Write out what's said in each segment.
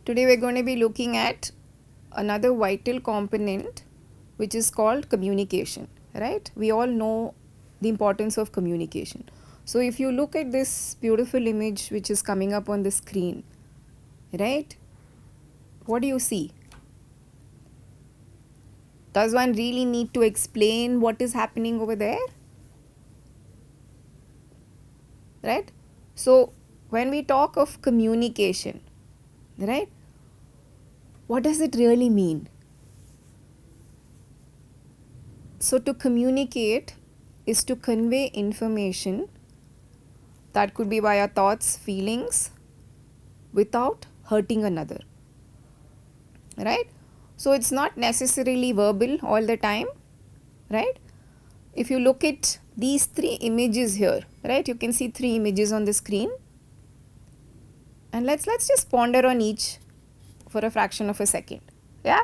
Today we're going to be looking at another vital component which is called communication, right? We all know the importance of communication. So if you look at this beautiful image which is coming up on the screen, right? What do you see? Does one really need to explain what is happening over there? Right? So when we talk of communication, right? What does it really mean? So to communicate is to convey information that could be via thoughts, feelings, without hurting another, right? So it's not necessarily verbal all the time, right? If you look at these three images here, right, you can see three images on the screen, and let's just ponder on each for a fraction of a second. Yeah,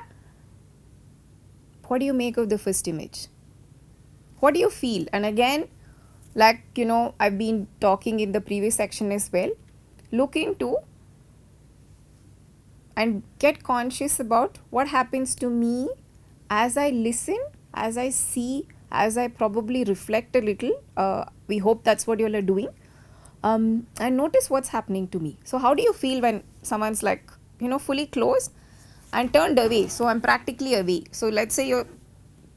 what do you make of the first image? What do you feel? And again, like I've been talking in the previous section as well, look into and get conscious about what happens to me as I listen, as I see, as I probably reflect a little. We hope that's what you all are doing. And notice what's happening to me. So how do you feel when someone's like, fully closed and turned away? So I'm practically away. So let's say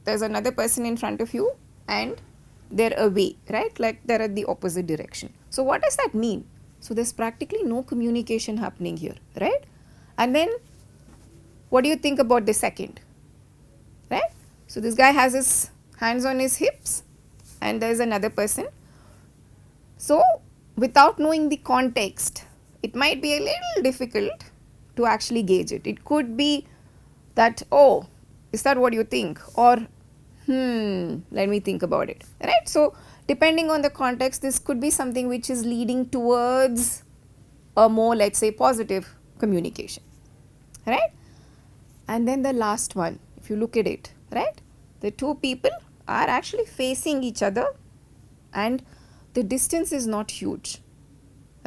there's another person in front of you and they're away, right? Like they're at the opposite direction. So what does that mean? So there's practically no communication happening here, right? And then what do you think about the second, right? So this guy has his hands on his hips and there's another person. So without knowing the context, it might be a little difficult to actually gauge it. It could be that, oh, is that what you think? Or, let me think about it, right? So depending on the context, this could be something which is leading towards a more, let's say, positive communication, right? And then the last one, if you look at it, right, the two people are actually facing each other and the distance is not huge,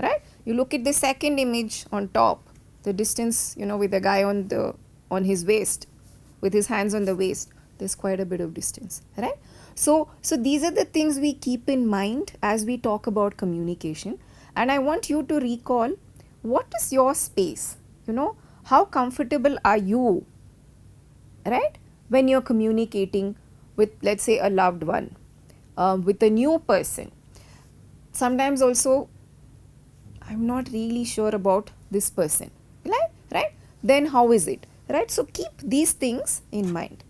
right? You look at the second image on top, the distance, with the guy on his waist, with his hands on the waist, there's quite a bit of distance, right? So these are the things we keep in mind as we talk about communication. And I want you to recall, what is your space? How comfortable are you, right, when you're communicating with, let's say, a loved one, with a new person. Sometimes also, I'm not really sure about this person, right? Then how is it, right? So keep these things in mind.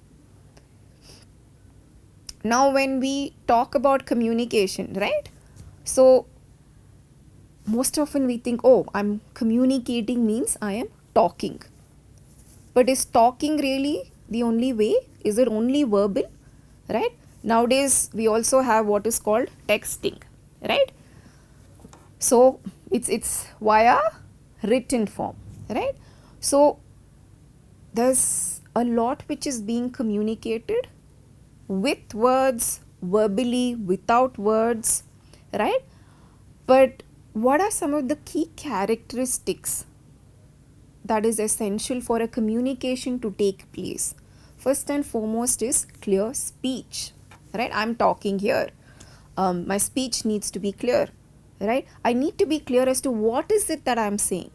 Now when we talk about communication, right, so most often we think, oh, I'm communicating means I am talking. But is talking really the only way? Is it only verbal, right? Nowadays we also have what is called texting, right? So it's via written form, right? So there's a lot which is being communicated with words, verbally, without words, right? But what are some of the key characteristics that is essential for a communication to take place? First and foremost is clear speech, right? I'm talking here. My speech needs to be clear, right? I need to be clear as to what is it that I'm saying,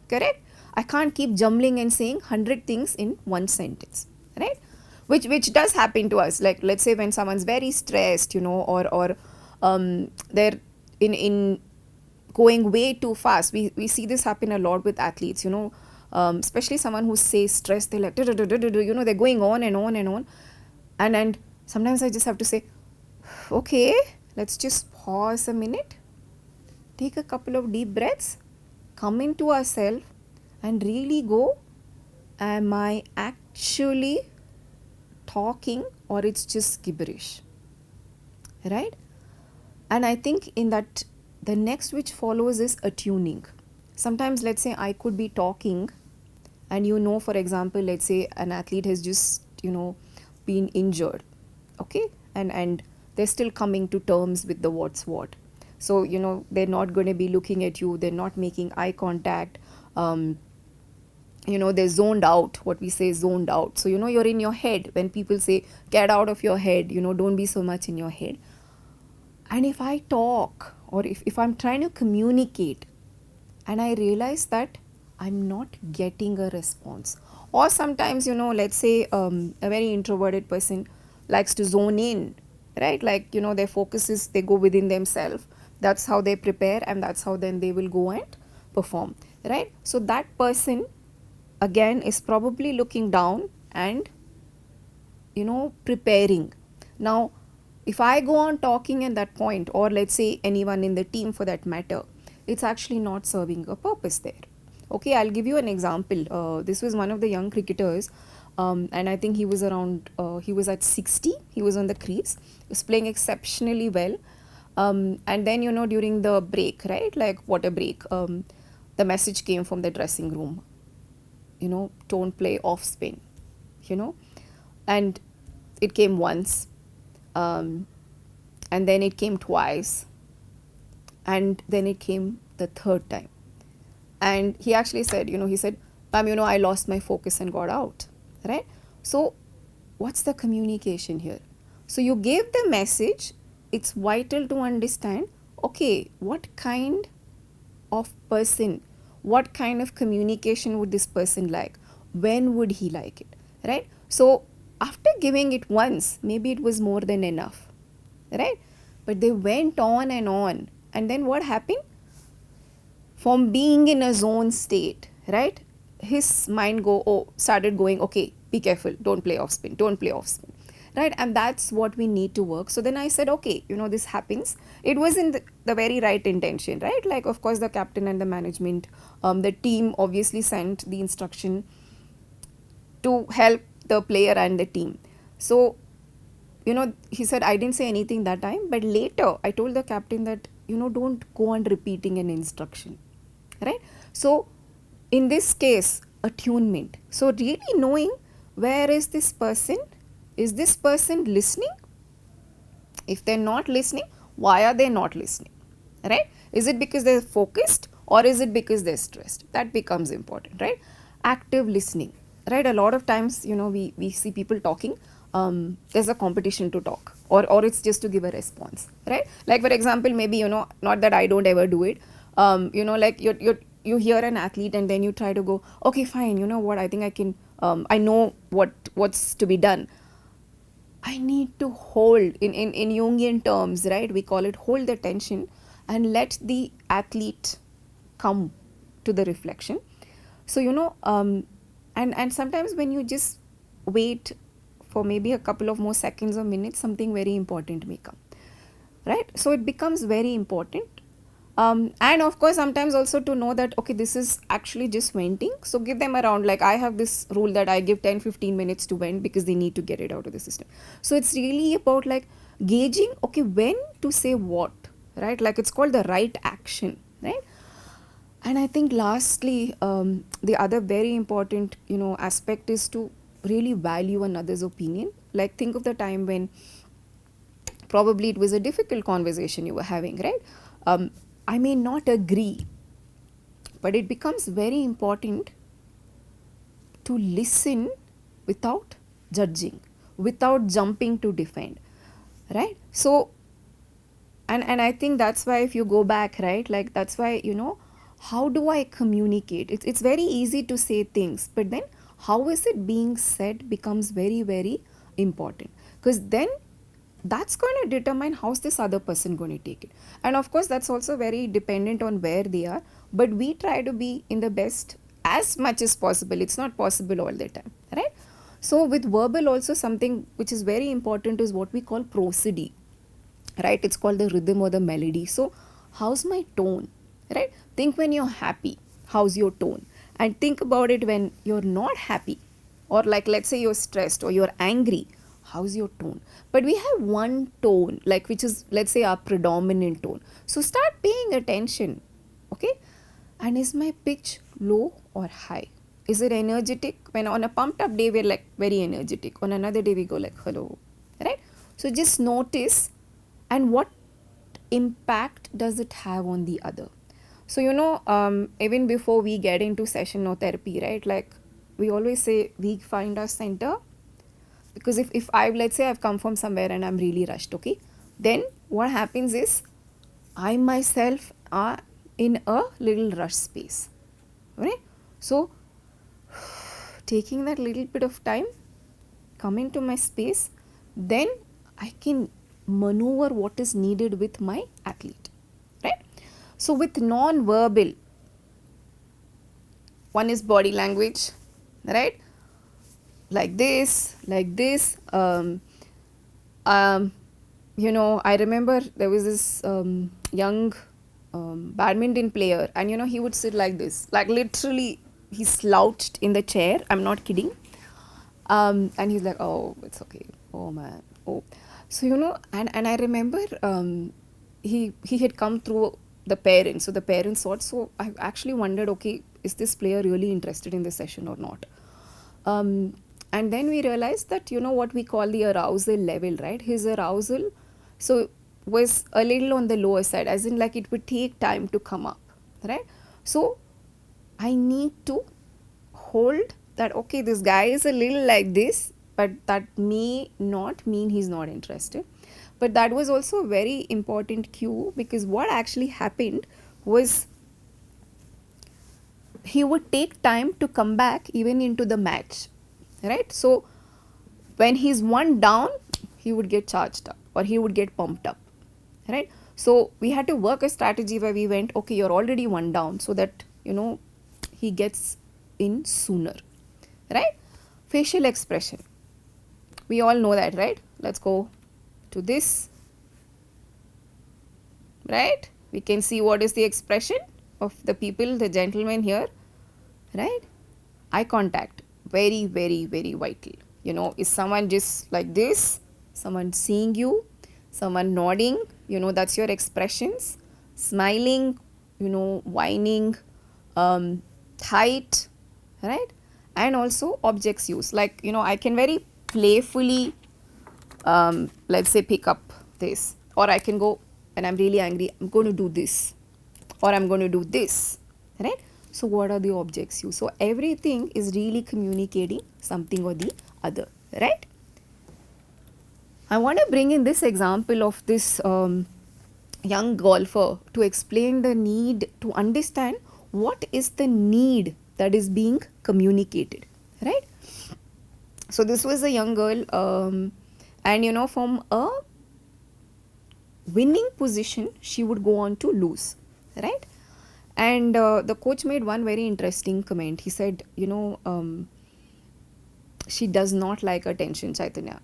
correct? I can't keep jumbling and saying 100 things in one sentence, right? Which does happen to us. Like, let's say when someone's very stressed, or they're in going way too fast. We see this happen a lot with athletes, especially someone who says stress, they're like, they're going on and on and on. And sometimes I just have to say, okay, let's just pause a minute, take a couple of deep breaths, come into ourselves and really go, am I actually talking or it's just gibberish, right? And I think in that, the next which follows is attuning. Sometimes, let's say I could be talking and for example, let's say an athlete has just been injured, okay, and they're still coming to terms with the what's what. So they're not going to be looking at you, they're not making eye contact, they're zoned out. What we say is zoned out. So you're in your head. When people say get out of your head, don't be so much in your head. And if I talk, or if I'm trying to communicate, and I realize that I'm not getting a response, or sometimes let's say a very introverted person likes to zone in, right? Like their focus is, they go within themselves. That's how they prepare, and that's how then they will go and perform, right? So that person again is probably looking down and preparing. Now if I go on talking at that point, or let's say anyone in the team for that matter, it's actually not serving a purpose there. Okay, I'll give you an example. This was one of the young cricketers, and I think he was around, he was at 60, he was on the crease, he was playing exceptionally well. And then, during the break, right, like water break, the message came from the dressing room, don't play off spin, and it came once, and then it came twice, and then it came the third time. And he actually said, he said, ma'am, I lost my focus and got out, right? So what's the communication here? So you gave the message. It's vital to understand, okay, what kind of person, what kind of communication would this person like? When would he like it, right? So after giving it once, maybe it was more than enough, right? But they went on, and then what happened? From being in a zone state, right, his mind started going, okay, be careful, don't play off spin, right? And that's what we need to work. So then I said, okay, this happens. It was in the very right intention, right? Like, of course, the captain and the management, the team obviously sent the instruction to help the player and the team. So he said, I didn't say anything that time, but later I told the captain that don't go on repeating an instruction, right? So in this case, attunement. So really knowing, where is this person listening? If they're not listening, why are they not listening, right? Is it because they're focused, or is it because they're stressed? That becomes important, right? Active listening, right? A lot of times we see people talking, there's a competition to talk, or it's just to give a response, right? Like, for example, maybe not that I don't ever do it, like you hear an athlete, and then you try to go, okay, fine, what, I think I can, I know what's to be done. I need to hold, in Jungian terms, right, we call it hold the tension, and let the athlete come to the reflection. So and sometimes when you just wait for maybe a couple of more seconds or minutes, something very important may come, right? So it becomes very important. And of course, sometimes also to know that, okay, this is actually just venting. So give them around, like I have this rule that I give 10-15 minutes to vent, because they need to get it out of the system. So it's really about like gauging, okay, when to say what, right? Like it's called the right action, right? And I think lastly, the other very important, aspect is to really value another's opinion. Like think of the time when probably it was a difficult conversation you were having, right? I may not agree, but it becomes very important to listen without judging, without jumping to defend, right? So, and I think that's why, if you go back, right, like that's why, how do I communicate? It's very easy to say things, but then how is it being said becomes very, very important, because then that's going to determine how's this other person going to take it. And of course, that's also very dependent on where they are, but we try to be in the best as much as possible. It's not possible all the time, right? So with verbal also, something which is very important is what we call prosody, right? It's called the rhythm or the melody. So how's my tone, right? Think when you're happy, how's your tone? And think about it when you're not happy, or like let's say you're stressed or you're angry, how's your tone? But we have one tone, like, which is, let's say, our predominant tone. So start paying attention, okay? And is my pitch low or high? Is it energetic? When on a pumped up day, we're like very energetic. On another day, we go like, hello, right? So just notice, and what impact does it have on the other? So, even before we get into session or therapy, right? Like we always say, we find our center. Because if let's say I've come from somewhere and I'm really rushed, okay? Then what happens is I myself are in a little rush space, right? So, taking that little bit of time, coming to my space, then I can maneuver what is needed with my athlete, right? So, with non-verbal, one is body language, right? Like this. Um, I remember there was this young badminton player, and he would sit like this, like literally, he slouched in the chair. I'm not kidding. And he's like, oh, it's okay. Oh man, oh. So and I remember he had come through the parents. So the parents thought. So I actually wondered, okay, is this player really interested in this session or not? And then we realized that what we call the arousal level, right? His arousal, so was a little on the lower side, as in like it would take time to come up, right? So I need to hold that, okay, this guy is a little like this, but that may not mean he's not interested. But that was also a very important cue, because what actually happened was he would take time to come back even into the match, right? So when he's one down, he would get charged up or he would get pumped up, right? So we had to work a strategy where we went, okay, you're already one down, so that he gets in sooner, right? Facial expression, we all know that, right? Let's go to this, right? We can see what is the expression of the people, the gentleman here, right? Eye contact, very, very, very vital. Is someone just like this, someone seeing you, someone nodding, that's your expressions, smiling, whining, height, right? And also objects use, like I can very playfully let's say pick up this, or I can go, and I'm really angry, I'm going to do this, or I'm going to do this, right? So what are the objects used? So everything is really communicating something or the other, right? I want to bring in this example of this young golfer to explain the need to understand what is the need that is being communicated, right? So this was a young girl, and from a winning position, she would go on to lose, right? And the coach made one very interesting comment. He said, she does not like attention, Chaitanya.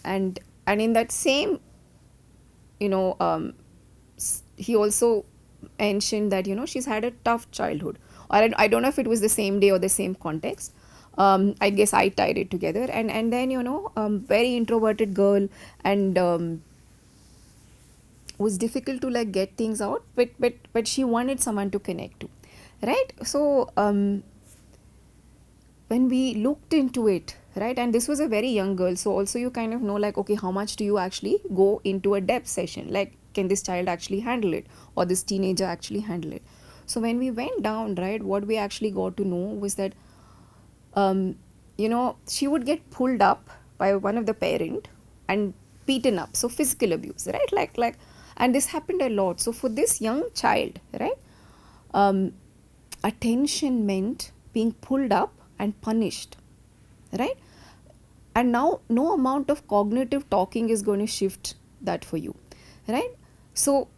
And in that same, he also mentioned that, she's had a tough childhood. Or I don't know if it was the same day or the same context. I guess I tied it together. And then, very introverted girl, and was difficult to like get things out, but she wanted someone to connect to, right? So when we looked into it, right, and this was a very young girl, so also you kind of know, like, okay, how much do you actually go into a depth session, like can this child actually handle it, or this teenager actually handle it? So when we went down, right, what we actually got to know was that she would get pulled up by one of the parent and beaten up, so physical abuse, right? Like and this happened a lot. So for this young child, right, attention meant being pulled up and punished, right? And now no amount of cognitive talking is going to shift that for you, right? So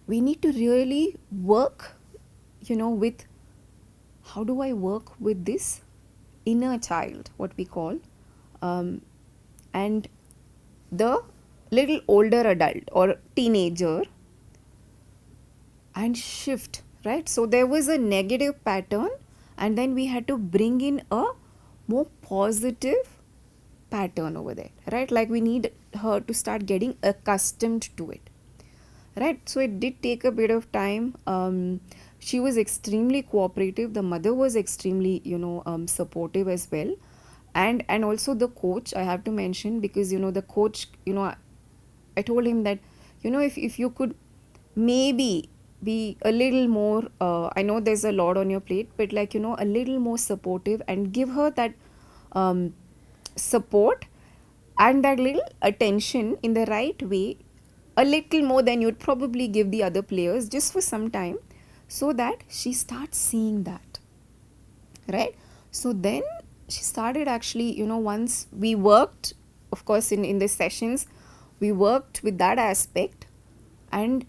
we need to really work, with how do I work with this inner child, what we call, and the little older adult or teenager, and shift, right? So there was a negative pattern, and then we had to bring in a more positive pattern over there, right? Like we need her to start getting accustomed to it, right? So it did take a bit of time. She was extremely cooperative. The mother was extremely, supportive as well. And also the coach, I have to mention, because, the coach, I told him that, if you could maybe be a little more, I know there's a lot on your plate, but like, a little more supportive, and give her that um, support and that little attention in the right way, a little more than you'd probably give the other players, just for some time, so that she starts seeing that, right? So then she started actually, once we worked, of course, in the sessions, we worked with that aspect, and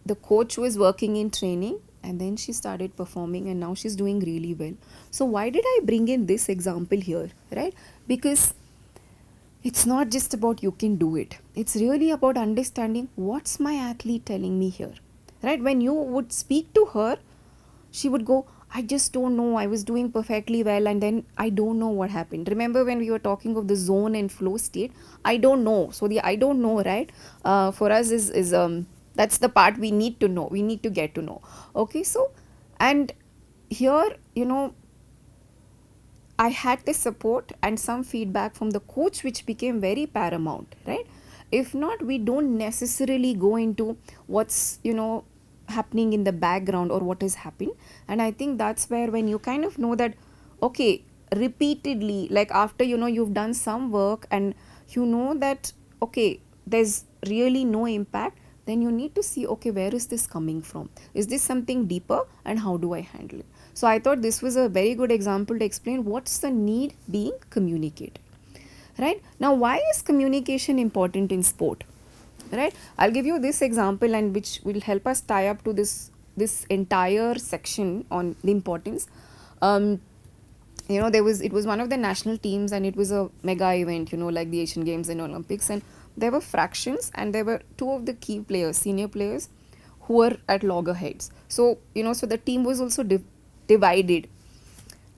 the coach was working in training, and then she started performing, and now she's doing really well. So why did I bring in this example here, right? Because it's not just about you can do it, it's really about understanding what's my athlete telling me here, right? When you would speak to her, she would go, I just don't know, I was doing perfectly well, and then I don't know what happened. Remember when we were talking of the zone and flow state? I don't know. So the I don't know, right, for us is that's the part we need to know, we need to get to know. Okay, so, and here, I had the support and some feedback from the coach, which became very paramount, right? If not, we don't necessarily go into what's, happening in the background or what is happening. And I think that's where, when you kind of know that, okay, repeatedly, like after, you've done some work and you know that, okay, there's really no impact, then you need to see, okay, where is this coming from? Is this something deeper, and how do I handle it? So I thought this was a very good example to explain what's the need being communicated. Right? Now, why is communication important in sport? Right? I'll give you this example, and which will help us tie up to this entire section on the importance. Um, it was one of the national teams, and it was a mega event, like the Asian Games and Olympics, and there were fractions, and there were two of the key players, senior players, who were at loggerheads. So so the team was also divided,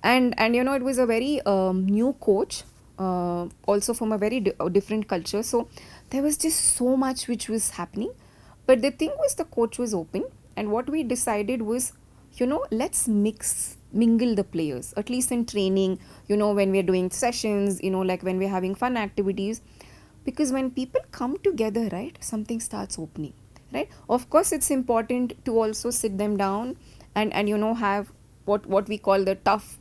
and it was a very new coach, also from a very different culture. So there was just so much which was happening, but the thing was, the coach was open, and what we decided was, let's mingle the players, at least in training, when we're doing sessions, like when we're having fun activities, because when people come together, right, something starts opening, right? Of course, it's important to also sit them down and have what we call the tough,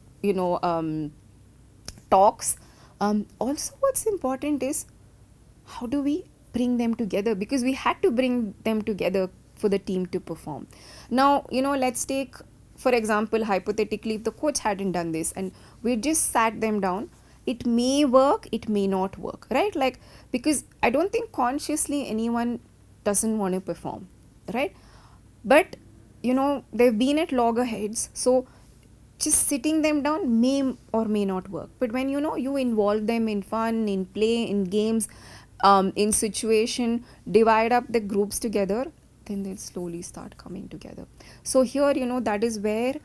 talks. Also, what's important is, how do we bring them together, because we had to bring them together for the team to perform. Now, let's take, for example, hypothetically, if the coach hadn't done this and we just sat them down, it may work, it may not work, right? Like, because I don't think consciously anyone doesn't want to perform, right? But they've been at loggerheads, so just sitting them down may or may not work. But when you involve them in fun, in play, in games, in situation, divide up the groups together, then they slowly start coming together. So here, that is where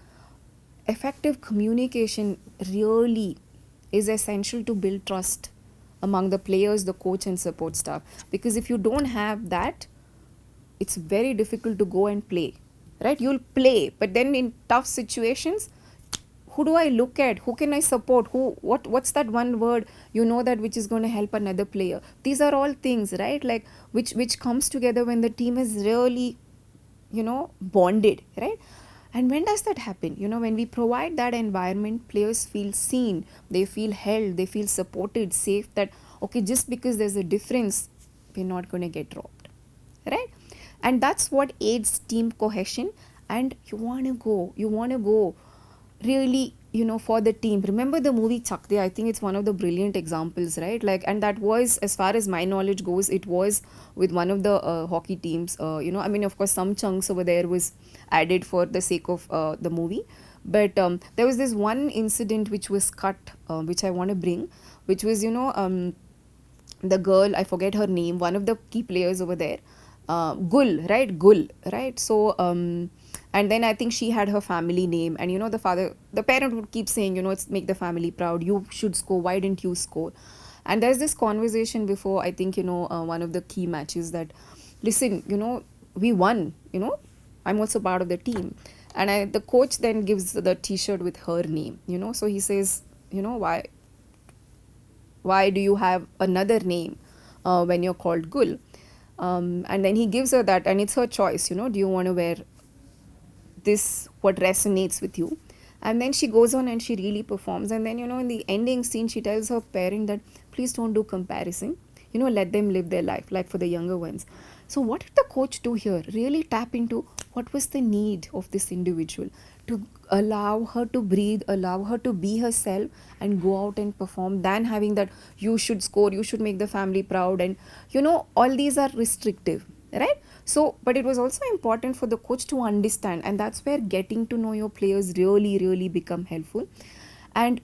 effective communication really is essential to build trust among the players, the coach, and support staff. Because if you don't have that, it's very difficult to go and play, right? You'll play, but then in tough situations, who do I look at, who can I support, what's that one word, that which is going to help another player? These are all things, right, like which comes together when the team is really bonded, right? And when does that happen? When we provide that environment, players feel seen, they feel held, they feel supported, safe, that okay, just because there's a difference, we're not going to get dropped, right? And that's what aids team cohesion. And you want to go really, for the team. Remember the movie Chak De? I think it's one of the brilliant examples, right? Like, and that was, as far as my knowledge goes, it was with one of the hockey teams. I mean, of course, some chunks over there was added for the sake of the movie. But there was this one incident which was cut, which I want to bring, which was, the girl, I forget her name, one of the key players over there, Gul, right? So, and then I think she had her family name, and the parent would keep saying, it's make the family proud, you should score, why didn't you score? And there's this conversation before, I think, one of the key matches, that, listen, we won, I'm also part of the team. And the coach then gives the t-shirt with her name, so he says, why do you have another name when you're called Gul? And then he gives her that, and it's her choice, do you want to wear this what resonates with you? And then she goes on and she really performs. And then, in the ending scene, she tells her parent that please don't do comparison. Let them live their life, like for the younger ones. So, what did the coach do here? Really tap into what was the need of this individual, to allow her to breathe, allow her to be herself and go out and perform, than having that you should score, you should make the family proud. And, all these are restrictive, right? So, but it was also important for the coach to understand, and that's where getting to know your players really, really become helpful. And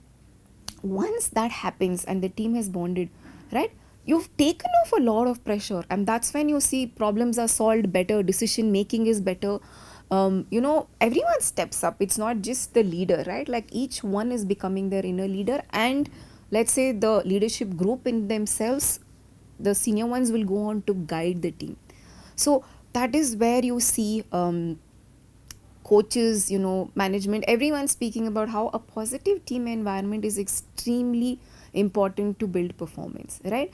once that happens and the team has bonded, right, you've taken off a lot of pressure, and that's when you see problems are solved better, decision making is better. Everyone steps up. It's not just the leader, right? Like each one is becoming their inner leader, and let's say the leadership group in themselves, the senior ones will go on to guide the team. So that is where you see coaches, management, everyone speaking about how a positive team environment is extremely important to build performance, right?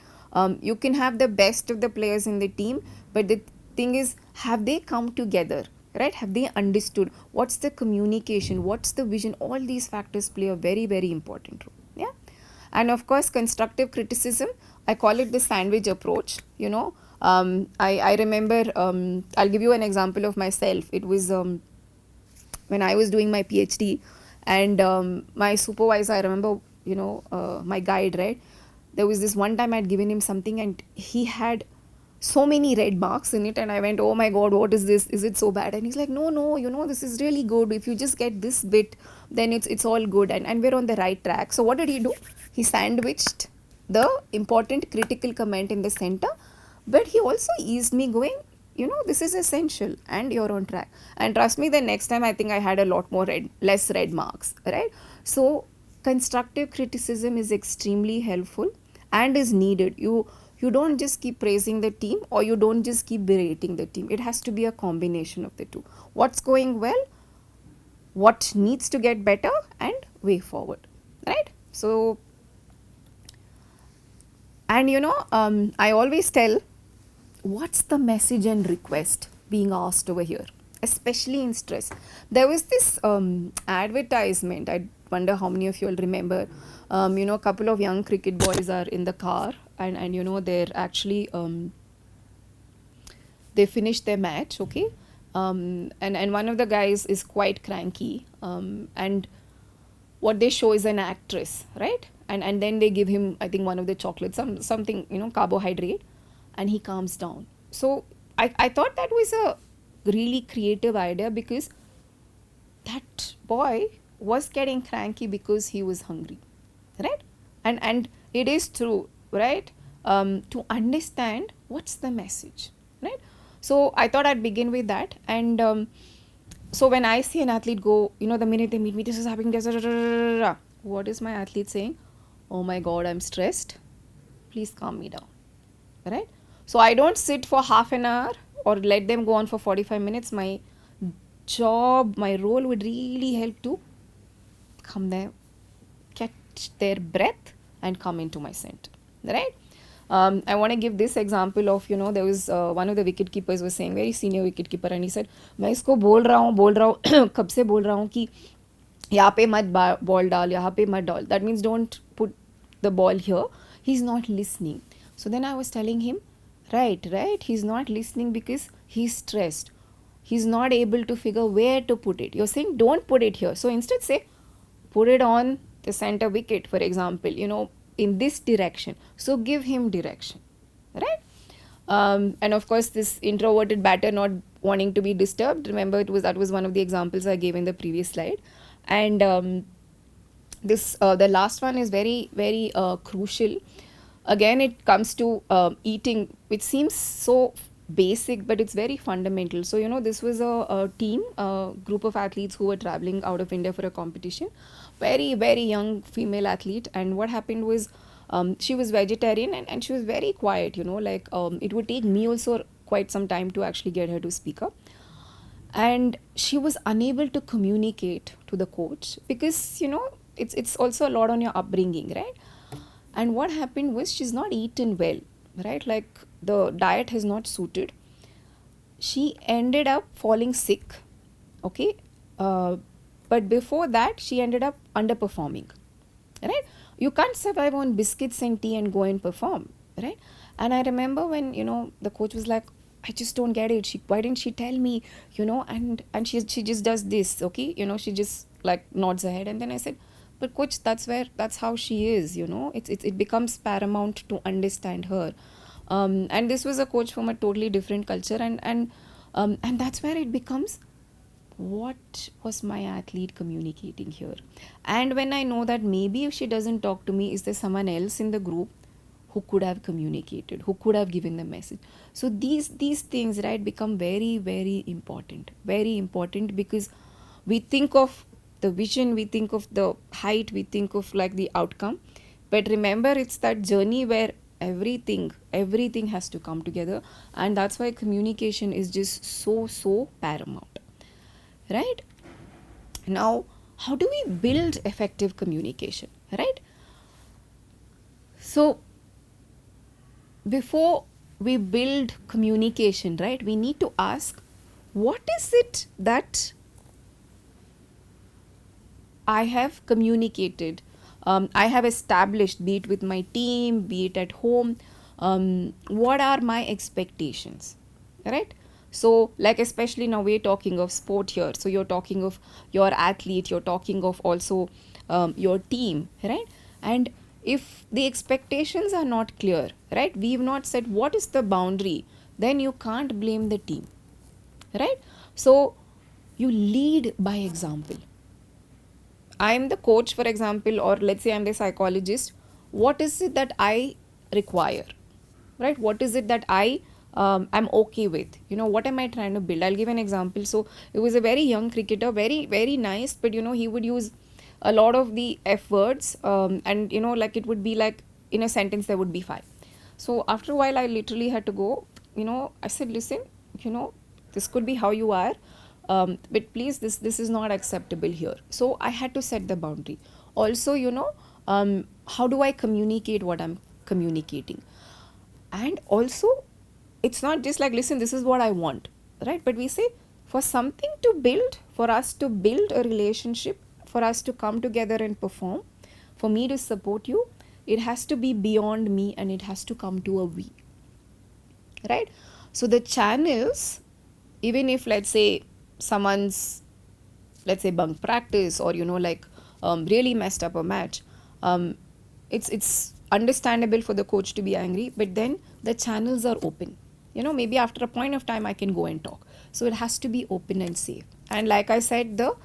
You can have the best of the players in the team, but the thing is, have they come together, right? Have they understood what's the communication, what's the vision? All these factors play a very, very important role. Yeah. And of course, constructive criticism, I call it the sandwich approach. I remember, I'll give you an example of myself. It was when I was doing my PhD, and my supervisor, I remember, my guide, right? There was this one time I'd given him something and he had so many red marks in it, and I went, oh my god, what is this? Is it so bad? And he's like, no, this is really good. If you just get this bit, then it's all good, and we're on the right track. So what did he do? He sandwiched the important critical comment in the center, but he also eased me, going, this is essential and you're on track. And trust me, the next time I think I had a lot more less red marks, right? So constructive criticism is extremely helpful and is needed. You don't just keep praising the team, or you don't just keep berating the team. It has to be a combination of the two. What's going well, what needs to get better, and way forward, right? So, and I always tell, what's the message and request being asked over here, especially in stress? There was this advertisement, I wonder how many of you will remember. A couple of young cricket boys are in the car, and they're actually they finished their match, okay, and one of the guys is quite cranky, and what they show is an actress, right? And then they give him, I think, one of the chocolates, something, carbohydrate, and he calms down. So I thought that was a really creative idea, because that boy was getting cranky because he was hungry, right? And it is true, right? To understand what's the message, right? So I thought I'd begin with that. And so when I see an athlete go, the minute they meet me, this is happening, what is my athlete saying? Oh my god, I'm stressed, please calm me down, right? So I don't sit for half an hour or let them go on for 45 minutes. My job, my role would really help to come there, catch their breath, and come into my center, right? I want to give this example of, there was one of the wicket keepers was saying, very senior wicket keeper, and he said, मैं इसको बोल रहा हूँ कब से बोल रहा हूँ कि यहाँ पे मत ball डाल, यहाँ पे मत डाल. That means don't put the ball here. He's not listening. So then I was telling him, right, he's not listening because he's stressed. He's not able to figure where to put it. You're saying don't put it here. So instead say, put it on the center wicket, for example, in this direction. So give him direction, right? And of course, this introverted batter not wanting to be disturbed. Remember, that was one of the examples I gave in the previous slide. And this the last one is very, very crucial. Again, it comes to eating, which seems so basic, but it's very fundamental. So, this was a team, a group of athletes who were traveling out of India for a competition. Very, very young female athlete. And what happened was, she was vegetarian and she was very quiet, it would take me also quite some time to actually get her to speak up. And she was unable to communicate to the coach because, it's also a lot on your upbringing, right? And what happened was, she's not eaten well, right? Like the diet has not suited. She ended up falling sick, okay? uh, but before that she ended up underperforming, right? You can't survive on biscuits and tea and go and perform, right? And I remember when, the coach was like, I just don't get it, why didn't she tell me, and she just does this, okay, she just like nods her head. And then I said, but coach, that's how she is, it becomes paramount to understand her. And this was a coach from a totally different culture, and that's where it becomes, what was my athlete communicating here? And when I know that maybe if she doesn't talk to me, is there someone else in the group who could have communicated, who could have given the message? So these things, right, become very, very important, because we think of the vision, we think of the height, we think of like the outcome, but remember, it's that journey where everything has to come together. And that's why communication is just so paramount, right? Now, how do we build effective communication, right? So before we build communication, right, we need to ask, what is it that I have communicated, I have established, be it with my team, be it at home, what are my expectations, right? So like, especially now we're talking of sport here, so you're talking of your athlete, you're talking of also your team, right? And if the expectations are not clear, right, we've not said what is the boundary, then you can't blame the team, right? So you lead by example. I'm the coach, for example, or let's say I'm the psychologist. What is it that I require, right? What is it that I'm okay with? What am I trying to build? I'll give an example. So it was a very young cricketer, very, very nice, but he would use a lot of the F words, and like it would be like in a sentence there would be 5. So after a while, I literally had to go. I said, listen, this could be how you are, but please, this is not acceptable here. So I had to set the boundary. Also, how do I communicate what I'm communicating? And also, it's not just like, listen, this is what I want, right? But we say, for something to build, for us to build a relationship, for us to come together and perform, for me to support you, it has to be beyond me and it has to come to a we, right? So the channels, even if let's say someone's, let's say, bunk practice, or really messed up a match, it's understandable for the coach to be angry, but then the channels are open. Maybe after a point of time I can go and talk. So it has to be open and safe. And like I said, the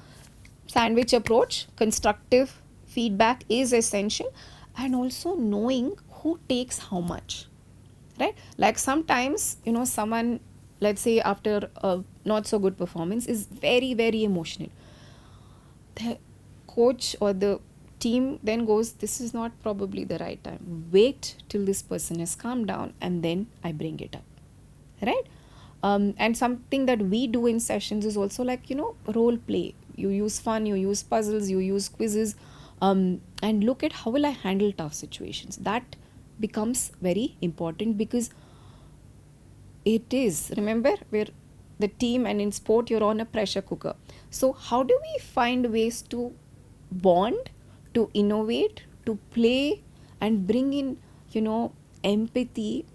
sandwich approach, constructive feedback is essential, and also knowing who takes how much, right? Like sometimes, someone, let's say after a not so good performance, is very, very emotional. The coach or the team then goes, this is not probably the right time, wait till this person has calmed down and then I bring it up, right? And something that we do in sessions is also like, role play. You use fun, you use puzzles, you use quizzes, and look at how will I handle tough situations. That becomes very important, because it is, remember, we're the team, and in sport you're on a pressure cooker. So how do we find ways to bond, to innovate, to play, and bring in, empathy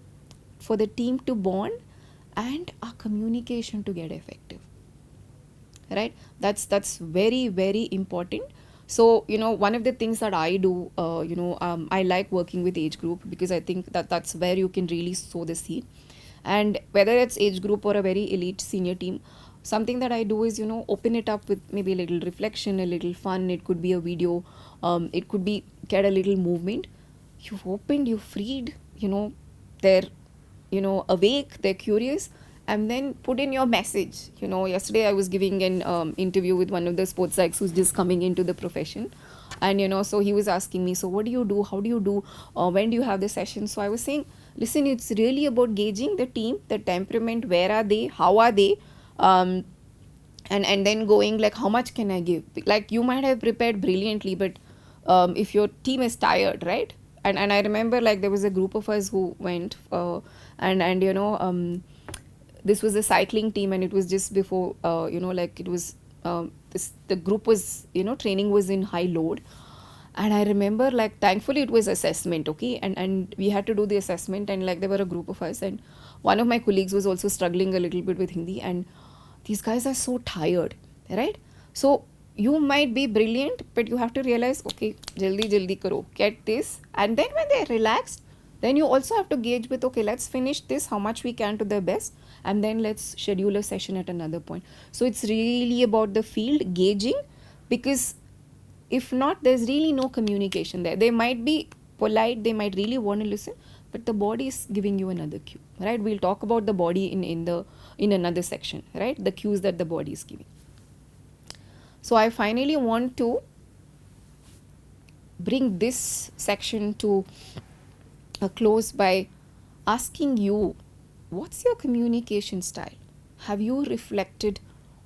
for the team to bond, and our communication to get effective, right? That's very, very important. So one of the things that I do, I like working with age group, because I think that that's where you can really sow the seed. And whether it's age group or a very elite senior team, something that I do is, open it up with maybe a little reflection, a little fun. It could be a video, it could be get a little movement. You've opened, you freed, they're awake, they're curious, and then put in your message. Yesterday I was giving an interview with one of the sports psychs who's just coming into the profession, and so he was asking me, so what do you do, how do you do, when do you have the session? So I was saying, listen, it's really about gauging the team, the temperament, where are they, how are they, and then going like, how much can I give? Like, you might have prepared brilliantly, but if your team is tired, right? And I remember, like, there was a group of us who went, and this was a cycling team, and it was just before, like, it was the group was, training was in high load. And I remember, like, thankfully it was assessment, okay, and we had to do the assessment, and like there were a group of us, and one of my colleagues was also struggling a little bit with Hindi, and these guys are so tired, right? So you might be brilliant, but you have to realize, okay, jaldi karo, get this, and then when they're relaxed, then you also have to gauge with, okay, let's finish this how much we can to the best, and then let's schedule a session at another point. So it's really about the field gauging, because if not, there's really no communication there. They might be polite, they might really want to listen, but the body is giving you another cue, right? We'll talk about the body in another section, right? The cues that the body is giving. So I finally want to bring this section to a close by asking you, what's your communication style? Have you reflected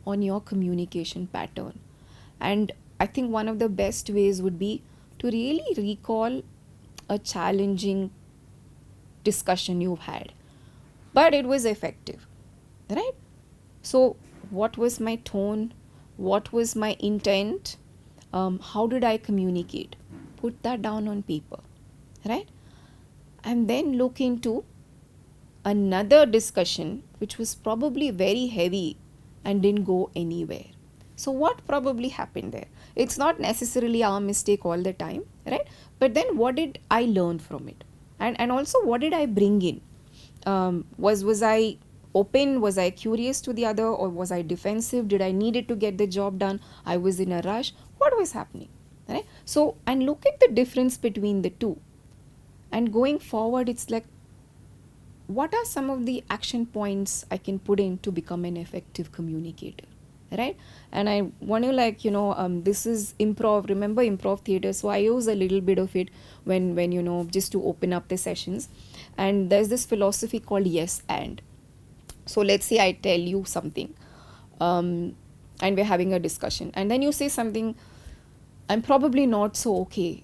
on your communication pattern? And I think one of the best ways would be to really recall a challenging discussion you've had, but it was effective, right? So what was my tone? What was my intent? How did I communicate? Put that down on paper, right? And then look into another discussion which was probably very heavy and didn't go anywhere. So what probably happened there? It's not necessarily our mistake all the time, right? But then what did I learn from it? And also, what did I bring in? Was I open? Was I curious to the other, or was I defensive? Did I needed to get the job done? I was in a rush. What was happening, right? So, and look at the difference between the two. And going forward, it's like, what are some of the action points I can put in to become an effective communicator, right? And I want to this is improv. Remember improv theater? So I use a little bit of it when just to open up the sessions. And there's this philosophy called yes and. So let's say I tell you something, and we're having a discussion, and then you say something I'm probably not so okay.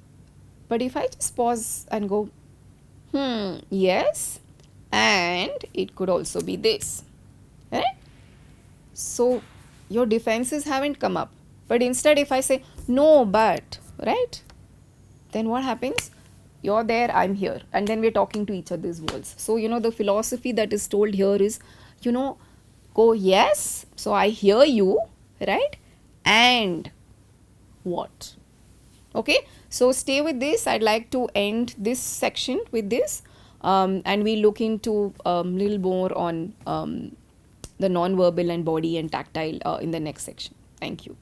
But if I just pause and go, yes, and it could also be this, right? So your defenses haven't come up. But instead, if I say, no, but, right? Then what happens? You're there, I'm here. And then we're talking to each other's worlds. So, the philosophy that is told here is, go, yes, so I hear you, right? And what? Okay, so stay with this. I'd like to end this section with this, and we look into a little more on the non-verbal and body and tactile in the next section. Thank you.